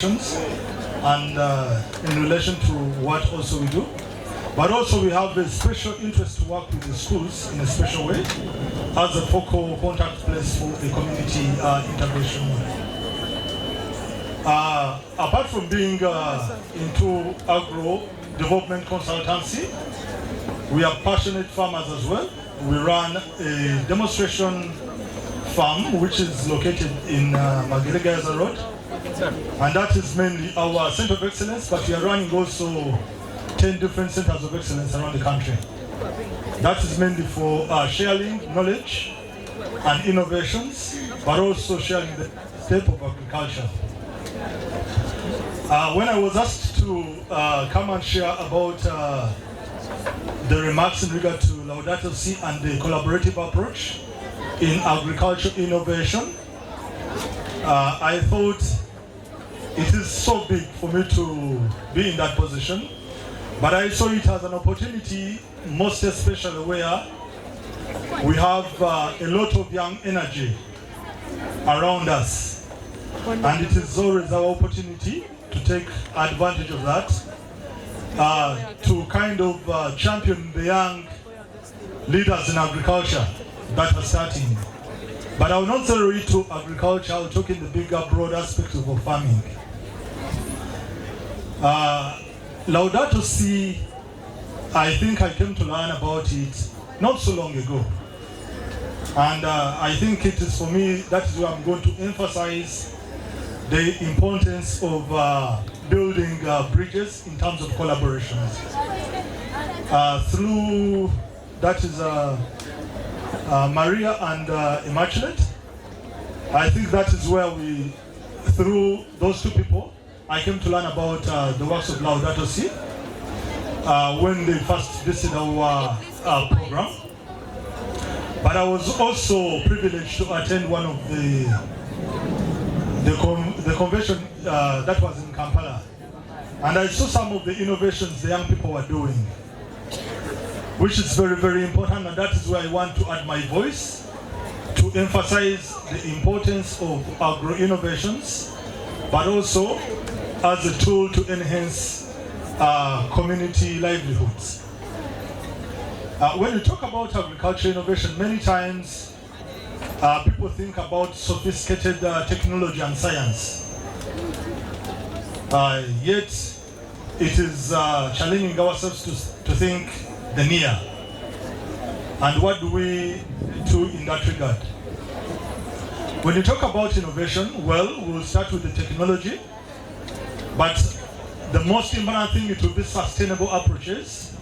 and in relation to what also we do. But also we have a special interest to work with the schools in a special way as a focal contact place for a community integration. Apart from being into agro development consultancy, we are passionate farmers as well. We run a demonstration farm which is located in Magere Road. And that is mainly our center of excellence, but we are running also 10 different centers of excellence around the country. That is mainly for sharing knowledge and innovations, but also sharing the step of agriculture. When I was asked to come and share about the remarks in regard to Laudato Si and the collaborative approach in agriculture innovation, I thought it is so big for me to be in that position, but I saw it as an opportunity, most especially where we have a lot of young energy around us, and it is always our opportunity to take advantage of that, to kind of champion the young leaders in agriculture that are starting. But I will not zero it to agriculture, I will talk in the bigger, broad aspects of farming. Laudato Si, I think I came to learn about it not so long ago. And I think it is for me, that is where I'm going to emphasize the importance of building bridges in terms of collaborations. Through, that is Maria and Immaculate, I think that is where we, through those two people, I came to learn about the works of Laudato Si when they first visited our program. But I was also privileged to attend one of the convention that was in Kampala. And I saw some of the innovations the young people were doing, which is very, very important, and that is where I want to add my voice to emphasize the importance of agro-innovations, but also as a tool to enhance community livelihoods. When you talk about agriculture innovation, many times people think about sophisticated technology and science. Yet it is challenging ourselves to think the near. And what do we do in that regard? When you talk about innovation, well, we'll start with the technology, but the most important thing is to be sustainable approaches,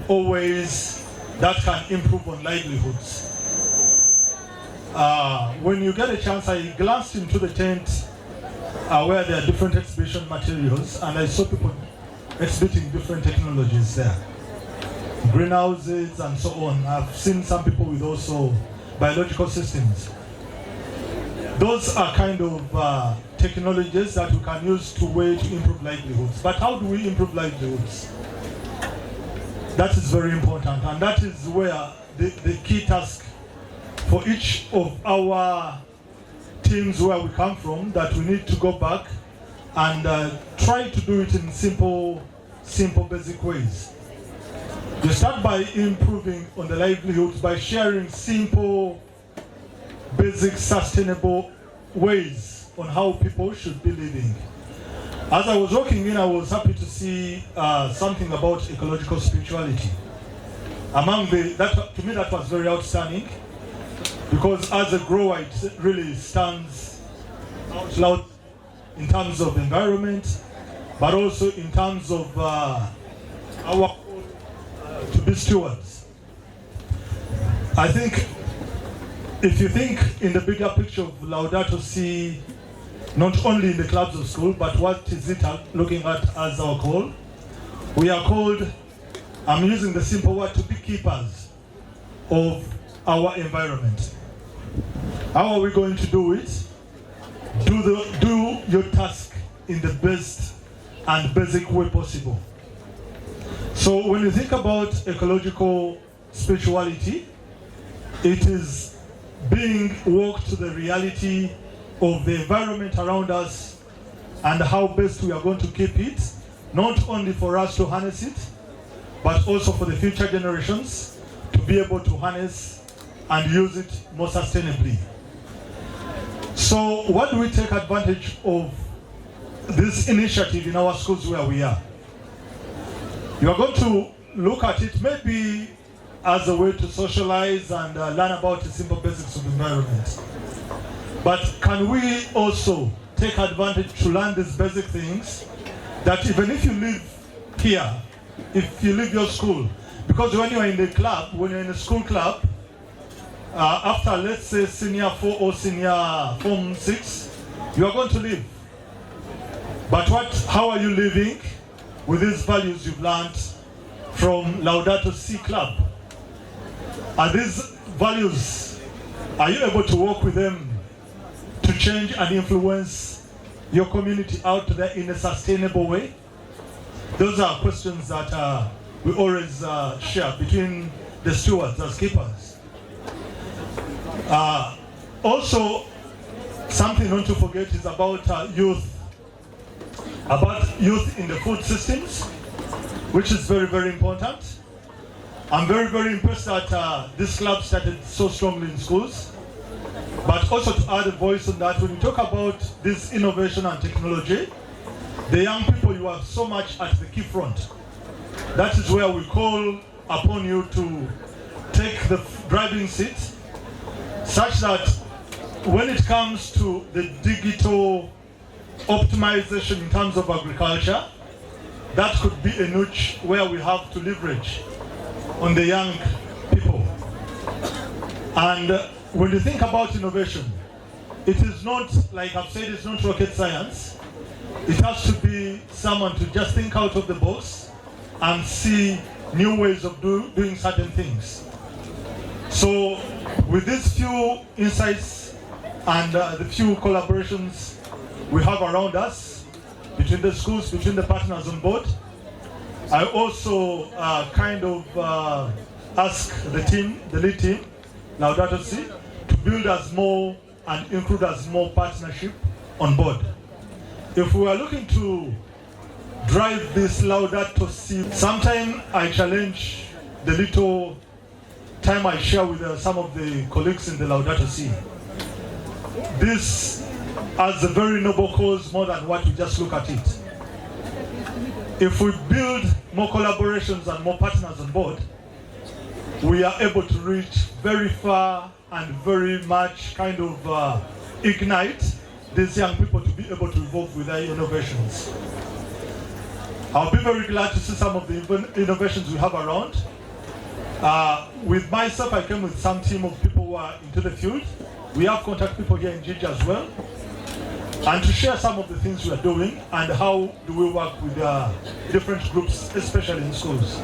always that can improve on livelihoods. When you get a chance, I glanced into the tent where there are different exhibition materials, and I saw people exhibiting different technologies there. Greenhouses and so on. I've seen some people with also biological systems. Those are kind of technologies that we can use to improve livelihoods. But how do we improve livelihoods? That is very important, and that is where the key task for each of our teams where we come from, that we need to go back and try to do it in simple basic ways. You start by improving on the livelihoods by sharing simple, basic, sustainable ways on how people should be living. As I was walking in, I was happy to see something about ecological spirituality. To me, that was very outstanding, because as a grower, it really stands out loud in terms of environment, but also in terms of our to be stewards. I think if you think in the bigger picture of Laudato Si, not only in the clubs of school, but what is it looking at as our call? We are called, I'm using the simple word, to be keepers of our environment. How are we going to do it? Do your task in the best and basic way possible. So when you think about ecological spirituality, it is being woke to the reality of the environment around us and how best we are going to keep it, not only for us to harness it, but also for the future generations to be able to harness and use it more sustainably. So what do we take advantage of this initiative in our schools where we are? You are going to look at it maybe as a way to socialize and learn about the simple basics of the environment. But can we also take advantage to learn these basic things that even if you live here, if you leave your school, because when you are in the club, when you're in a school club, after let's say senior 4 or senior form 6, you are going to leave. But how are you living with these values you've learned from Laudato Si Club? Are these values, are you able to work with them to change and influence your community out there in a sustainable way? Those are questions that we always share between the stewards as keepers. Also, something not to forget is about youth in the food systems, which is very, very important. I'm very, very impressed that this club started so strongly in schools. But also to add a voice on that, when you talk about this innovation and technology, the young people, you are so much at the key front. That is where we call upon you to take the driving seat, such that when it comes to the digital optimization in terms of agriculture, that could be a niche where we have to leverage on the young people. And when you think about innovation, it is not, like I've said, it's not rocket science. It has to be someone to just think out of the box and see new ways of doing certain things. So with these few insights and the few collaborations we have around us, between the schools, between the partners on board, I also ask the team, the lead team, Laudato Si, to build us more and include us more partnership on board. If we are looking to drive this Laudato Si, sometimes I challenge the little time I share with some of the colleagues in the Laudato Si. This as a very noble cause more than what we just look at it. If we build more collaborations and more partners on board, we are able to reach very far and very much ignite these young people to be able to evolve with their innovations. I'll be very glad to see some of the innovations we have around. With myself, I came with some team of people who are into the field. We have contact people here in Gigi as well. And to share some of the things we are doing and how do we work with different groups, especially in schools.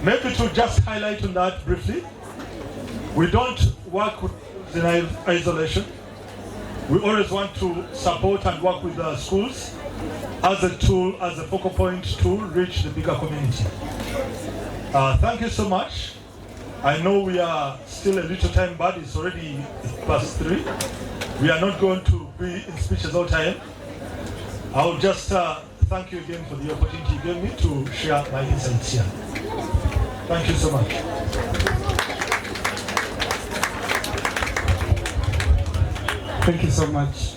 Maybe to just highlight on that briefly, we don't work in isolation. We always want to support and work with the schools as a tool, as a focal point to reach the bigger community. Thank you so much. I know we are still a little time, but it's already past 3. We are not going to be in speeches all time. I'll just thank you again for the opportunity you gave me to share my insights here. Thank you so much. Thank you so much.